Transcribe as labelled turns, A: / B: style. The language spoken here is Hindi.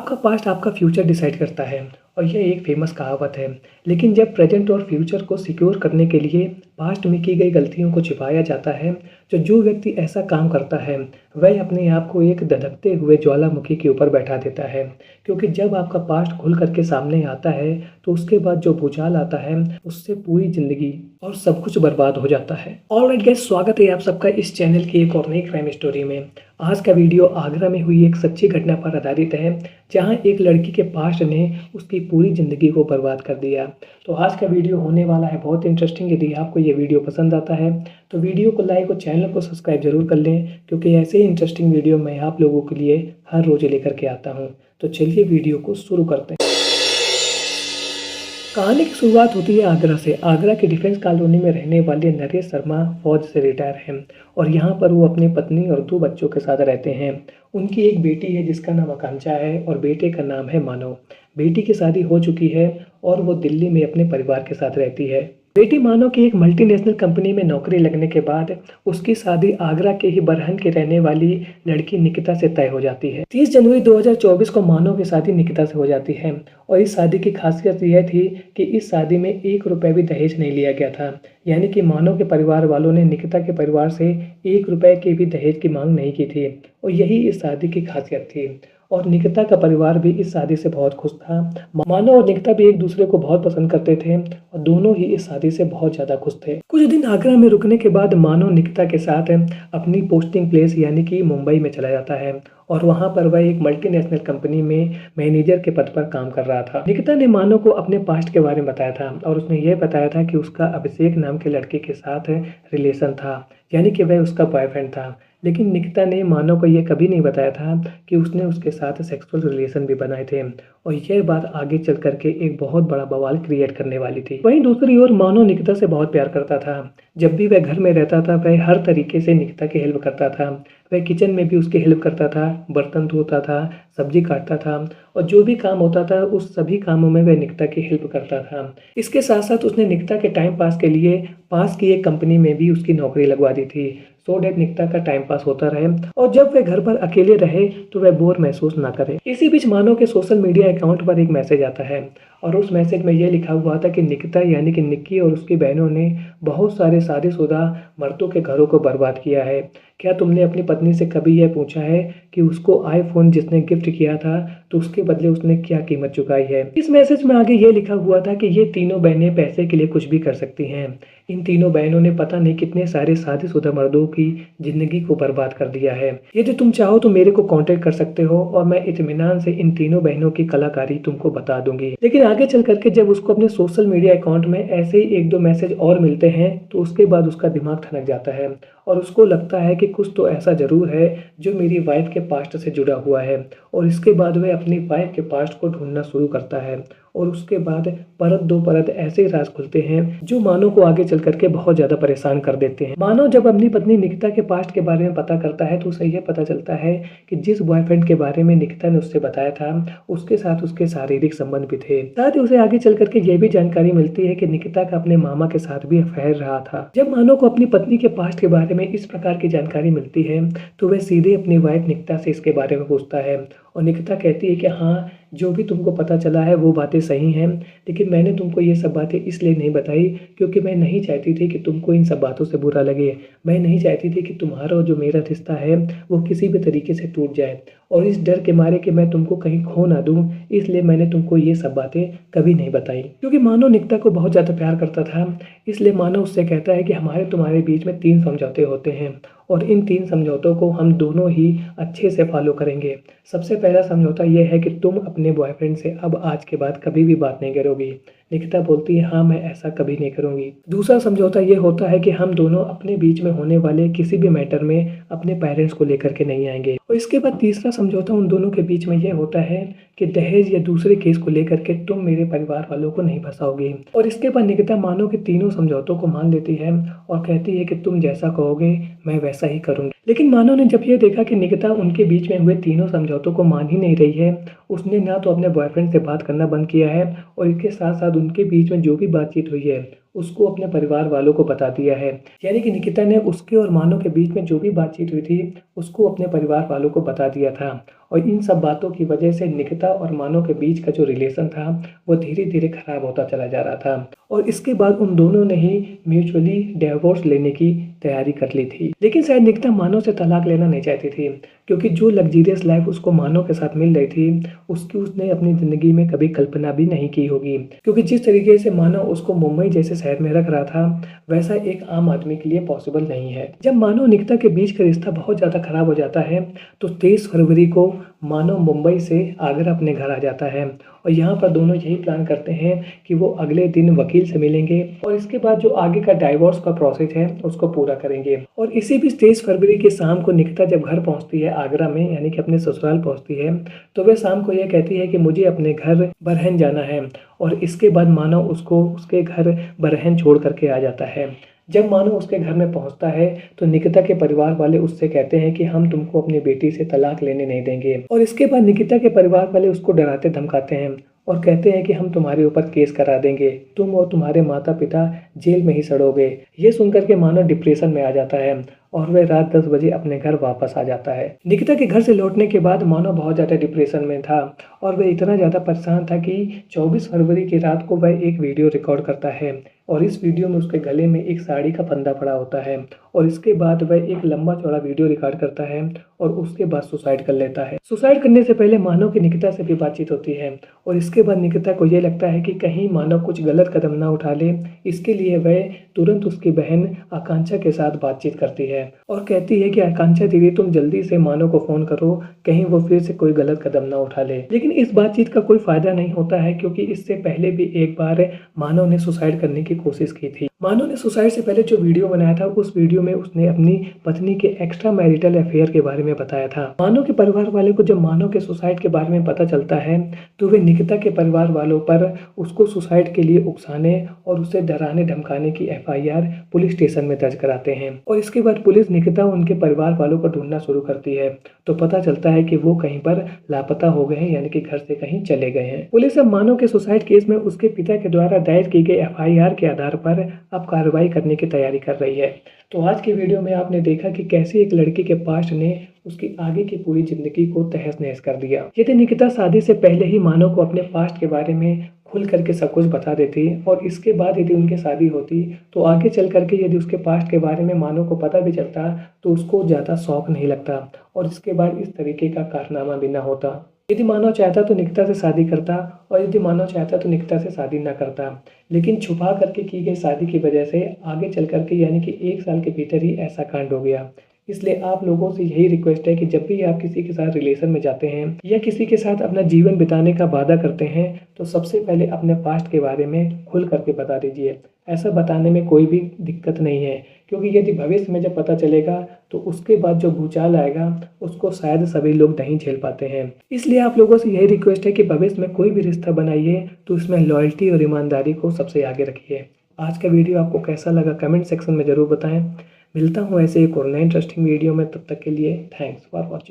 A: आपका पास्ट आपका फ्यूचर डिसाइड करता है और यह एक फेमस कहावत है। लेकिन जब प्रेजेंट और फ्यूचर को सिक्योर करने के लिए पास्ट में की गई गलतियों को छिपाया जाता है, तो जो व्यक्ति ऐसा काम करता है वह अपने आप को एक धधकते हुए ज्वालामुखी के ऊपर बैठा देता है। क्योंकि जब आपका पास्ट खुल करके सामने आता है तो उसके बाद जो भूचाल आता है उससे पूरी जिंदगी और सब कुछ बर्बाद हो जाता है। ऑलराइट गाइस, स्वागत है आप सबका इस चैनल की एक और नई क्राइम स्टोरी में। आज का वीडियो आगरा में हुई एक सच्ची घटना पर आधारित है, जहां एक लड़की के पास्ट ने उसकी पूरी ज़िंदगी को बर्बाद कर दिया। तो आज का वीडियो होने वाला है बहुत इंटरेस्टिंग। यदि आपको ये वीडियो पसंद आता है तो वीडियो को लाइक और चैनल को सब्सक्राइब जरूर कर लें, क्योंकि ऐसे ही इंटरेस्टिंग वीडियो मैं आप लोगों के लिए हर रोज़ लेकर के आता हूँ। तो चलिए वीडियो को शुरू करते हैं। कहानी की शुरुआत होती है आगरा से। आगरा के डिफेंस कॉलोनी में रहने वाले नरेश शर्मा फौज से रिटायर हैं और यहाँ पर वो अपनी पत्नी और 2 बच्चों के साथ रहते हैं। उनकी एक बेटी है जिसका नाम आकांक्षा है और बेटे का नाम है मानव। बेटी की शादी हो चुकी है और वो दिल्ली में अपने परिवार के साथ रहती है। बेटी मानव की एक मल्टीनेशनल कंपनी में नौकरी लगने के बाद उसकी शादी आगरा के ही बरहन के रहने वाली लड़की निकिता से तय हो जाती है। 30 जनवरी 2024 को मानव की शादी निकिता से हो जाती है और इस शादी की खासियत यह थी कि इस शादी में 1 रुपए भी दहेज नहीं लिया गया था। यानी कि मानव के परिवार वालों ने निकिता के परिवार से 1 रुपए के भी दहेज की मांग नहीं की थी और यही इस शादी की खासियत थी। और निकिता का परिवार भी इस शादी से बहुत खुश था। मानव और निकिता भी एक दूसरे को बहुत पसंद करते थे और दोनों ही इस शादी से बहुत ज़्यादा खुश थे। कुछ दिन आगरा में रुकने के बाद मानव निकिता के साथ अपनी पोस्टिंग प्लेस यानी कि मुंबई में चला जाता है और वहां पर वह एक मल्टीनेशनल कंपनी में मैनेजर के पद पर काम कर रहा था। निकिता ने मानव को अपने पास्ट के बारे में बताया था और उसने यह बताया था कि उसका अभिषेक नाम के लड़के के साथ रिलेशन था, यानी कि वह उसका बॉयफ्रेंड था। लेकिन निकिता ने मानव को यह कभी नहीं बताया था कि उसने उसके साथ सेक्सुअल रिलेशन भी बनाए थे और यह बात आगे चल करके एक बहुत बड़ा बवाल क्रिएट करने वाली थी। वहीं दूसरी ओर मानव निकिता से बहुत प्यार करता था। जब भी वह घर में रहता था वह हर तरीके से निकिता की हेल्प करता था। वह किचन में भी उसकी हेल्प करता था, बर्तन धोता था, सब्जी काटता था और जो भी काम होता था उस सभी कामों में वह निकिता की हेल्प करता था। इसके साथ साथ उसने निकिता के टाइम पास के लिए पास की एक कंपनी में भी उसकी नौकरी लगवा दी थी, सो डेट निकिता का टाइम पास होता रहे और जब वह घर पर अकेले रहे तो वह बोर महसूस ना करे। इसी बीच मानव के सोशल मीडिया अकाउंट पर एक मैसेज आता है और उस मैसेज में यह लिखा हुआ था कि निकिता यानी कि निक्की और उसकी बहनों ने बहुत सारे शादीशुदा मर्दों के घरों को बर्बाद किया है। क्या तुमने अपनी पत्नी से कभी यह पूछा है कि उसको आईफोन जिसने गिफ्ट किया था तो उसके बदले उसने क्या कीमत चुकाई है। इस मैसेज में आगे ये लिखा हुआ था कि ये तीनों बहनें पैसे के लिए कुछ भी कर सकती हैं। इन तीनों बहनों ने पता नहीं कितने सारे शादीशुदा मर्दों की जिंदगी को बर्बाद कर दिया है। यदि तुम चाहो तो मेरे को कांटेक्ट कर सकते हो और मैं इत्मीनान से इन तीनों बहनों की कलाकारी तुमको बता दूंगी। लेकिन आगे चल करके जब उसको अपने सोशल मीडिया अकाउंट में ऐसे ही 1-2 मैसेज और मिलते हैं तो उसके बाद उसका दिमाग ठनक जाता है और उसको लगता है कि कुछ तो ऐसा जरूर है जो मेरी वाइफ के पास्ट से जुड़ा हुआ है। और इसके बाद वह अपनी वाइफ के पास्ट को ढूंढना शुरू करता है और उसके बाद परत दो परत ऐसे राज खुलते हैं जो मानव को आगे चल करके बहुत ज्यादा परेशान कर देते हैं। मानव जब अपनी पत्नी निकिता के पास्ट के बारे में पता करता है तो उसे यह पता चलता है कि जिस बॉयफ्रेंड के बारे में निकिता ने उससे बताया था उसके साथ उसके शारीरिक संबंध भी थे। साथ ही उसे आगे चल करके यह भी जानकारी मिलती है कि निकिता का अपने मामा के साथ भी अफेयर रहा था। जब मानव को अपनी पत्नी के पास्ट के बारे में इस प्रकार की जानकारी मिलती है तो वह सीधे अपनी वाइफ निकिता से इसके बारे में पूछता है और निकिता कहती है कि हाँ, जो भी तुमको पता चला है वो बातें सही हैं, लेकिन मैंने तुमको ये सब बातें इसलिए नहीं बताई क्योंकि मैं नहीं चाहती थी कि तुमको इन सब बातों से बुरा लगे। मैं नहीं चाहती थी कि तुम्हारा जो मेरा रिश्ता है वो किसी भी तरीके से टूट जाए और इस डर के मारे कि मैं तुमको कहीं खो ना दूं, इसलिए मैंने तुमको ये सब बातें कभी नहीं बताई। क्योंकि मानव निकिता को बहुत ज़्यादा प्यार करता था, इसलिए मानव उससे कहता है कि हमारे तुम्हारे बीच में 3 समझौते होते हैं और इन 3 समझौतों को हम दोनों ही अच्छे से फॉलो करेंगे। सबसे पहला समझौता यह है कि तुम अपने बॉयफ्रेंड से अब आज के बाद कभी भी बात नहीं करोगी। निकिता बोलती है हाँ, मैं ऐसा कभी नहीं करूँगी। दूसरा समझौता ये होता है कि हम दोनों अपने बीच में होने वाले किसी भी मैटर में अपने पेरेंट्स को लेकर के नहीं आएंगे। और इसके बाद तीसरा समझौता उन दोनों के बीच में यह होता है कि दहेज या दूसरे केस को लेकर के तुम मेरे परिवार वालों को नहीं फंसाओगे। और इसके बाद निकिता मानव के तीनों समझौतों को मान लेती है और कहती है कि तुम जैसा कहोगे मैं वैसा ही करूँगी। लेकिन मानव ने जब ये देखा कि निकिता उनके बीच में हुए तीनों समझौतों को मान ही नहीं रही है, उसने ना तो अपने बॉयफ्रेंड से बात करना बंद किया है और इसके साथ साथ उनके बीच में जो भी बातचीत हुई है उसको अपने परिवार वालों को बता दिया है। यानी कि निकिता ने उसके और मानव के बीच में जो भी बातचीत हुई थी उसको अपने परिवार वालों को बता दिया था और इन सब बातों की वजह से निकिता और मानव के बीच का जो रिलेशन था वो धीरे-धीरे खराब होता चला जा रहा था और इसके बाद उन दोनों ने ही म्यूचुअली डिवोर्स लेने की तैयारी कर ली थी। लेकिन शायद निकिता मानव से तलाक लेना नहीं चाहती थी क्योंकि जो लग्ज़रियस लाइफ़ उसको मानव के साथ मिल रही थी, उसकी उसने अपनी ज़िंदगी में कभी कल्पना भी नहीं की होगी। क्योंकि जिस तरीके से मानव उसको मुंबई जैसे शहर में रख रहा था, वैसा एक आम आदमी के लिए पॉसिबल नहीं है। जब मानव निकिता के बीच का रिश्ता बहुत ज़्यादा खराब हो जाता है, तो 23 फरवरी को मानव मुंबई से आगरा अपने घर आ जाता है और यहाँ पर दोनों यही प्लान करते हैं कि वो अगले दिन वकील से मिलेंगे और इसके बाद जो आगे का डाइवोर्स का प्रोसेस है उसको पूरा करेंगे। और इसी बीच 23 फरवरी की शाम को निकिता जब घर पहुँचती है आगरा में, यानी कि अपने ससुराल पहुँचती है, तो वह शाम को यह कहती है कि मुझे अपने घर बरहन जाना है और इसके बाद मानव उसको उसके घर बरहन छोड़ करके आ जाता है। जब मानव उसके घर में पहुंचता है तो निकिता के परिवार वाले उससे कहते हैं कि हम तुमको अपनी बेटी से तलाक लेने नहीं देंगे और इसके बाद निकिता के परिवार वाले उसको डराते धमकाते हैं और कहते हैं कि हम तुम्हारे ऊपर केस करा देंगे, तुम और तुम्हारे माता पिता जेल में ही सड़ोगे। ये सुनकर के मानव डिप्रेशन में आ जाता है और वह रात 10 बजे अपने घर वापस आ जाता है। निकिता के घर से लौटने के बाद मानव बहुत ज़्यादा डिप्रेशन में था और वह इतना ज़्यादा परेशान था कि 24 फरवरी की रात को वह एक वीडियो रिकॉर्ड करता है और इस वीडियो में उसके गले में एक साड़ी का फंदा पड़ा होता है और इसके बाद वह एक लंबा चौड़ा वीडियो रिकॉर्ड करता है और उसके बाद सुसाइड कर लेता है। सुसाइड करने से पहले मानव की निकिता से भी बातचीत होती है और इसके बाद निकिता को ये लगता है कि कहीं मानव कुछ गलत कदम ना उठा ले, इसके लिए वह तुरंत उसकी बहन आकांक्षा के साथ बातचीत करती है और कहती है कि आकांक्षा दीदी तुम जल्दी से मानव को फ़ोन करो, कहीं वो फिर से कोई गलत कदम ना उठा ले। लेकिन इस बातचीत का कोई फ़ायदा नहीं होता है क्योंकि इससे पहले भी एक बार मानव ने सुसाइड करने की कोशिश की थी। मानव ने सुसाइड से पहले जो वीडियो बनाया था उस वीडियो में उसने अपनी पत्नी के एक्स्ट्रा मैरिटल अफेयर के बारे में बताया था। मानव के परिवार वाले को जब मानव के सुसाइड के बारे में पता चलता है तो वे निकिता के परिवार वालों पर उसको सुसाइड के लिए उकसाने और उसे डराने धमकाने की FIR पुलिस स्टेशन में दर्ज कराते हैं और इसके बाद पुलिस निकिता उनके परिवार वालों को ढूंढना शुरू करती है तो पता चलता है कि वो कहीं पर लापता हो गए हैं, यानी कि घर से कहीं चले गए हैं। पुलिस अब मानव के सुसाइड केस में उसके पिता के द्वारा दायर की गई FIR के आधार पर अब कार्रवाई करने की तैयारी कर रही है। तो आज की वीडियो में आपने देखा कि कैसे एक लड़की के पास्ट ने उसकी आगे की पूरी जिंदगी को तहस नहस कर दिया। यदि निकिता शादी से पहले ही मानव को अपने पास्ट के बारे में खुल करके सब कुछ बता देती और इसके बाद यदि उनकी शादी होती तो आगे चल करके यदि उसके पास्ट के बारे में मानव को पता भी चलता तो उसको ज़्यादा शौक नहीं लगता और इसके बाद इस तरीके का कारनामा भी ना होता। यदि मानव चाहता तो निकिता से शादी करता और यदि मानव चाहता तो निकिता से शादी ना करता, लेकिन छुपा करके की गई शादी की वजह से आगे चल करके यानी कि 1 साल के भीतर ही ऐसा कांड हो गया। इसलिए आप लोगों से यही रिक्वेस्ट है कि जब भी आप किसी के साथ रिलेशन में जाते हैं या किसी के साथ अपना जीवन बिताने का वादा करते हैं तो सबसे पहले अपने पास्ट के बारे में खुल करके बता दीजिए। ऐसा बताने में कोई भी दिक्कत नहीं है क्योंकि यदि भविष्य में जब पता चलेगा तो उसके बाद जो भूचाल आएगा उसको शायद सभी लोग नहीं झेल पाते हैं। इसलिए आप लोगों से यही रिक्वेस्ट है कि भविष्य में कोई भी रिश्ता बनाइए तो उसमें लॉयल्टी और ईमानदारी को सबसे आगे रखिए। आज का वीडियो आपको कैसा लगा कमेंट सेक्शन में ज़रूर बताएं। मिलता हूँ ऐसे एक और नए इंटरेस्टिंग वीडियो में, तब तक के लिए थैंक्स फॉर वॉचिंग।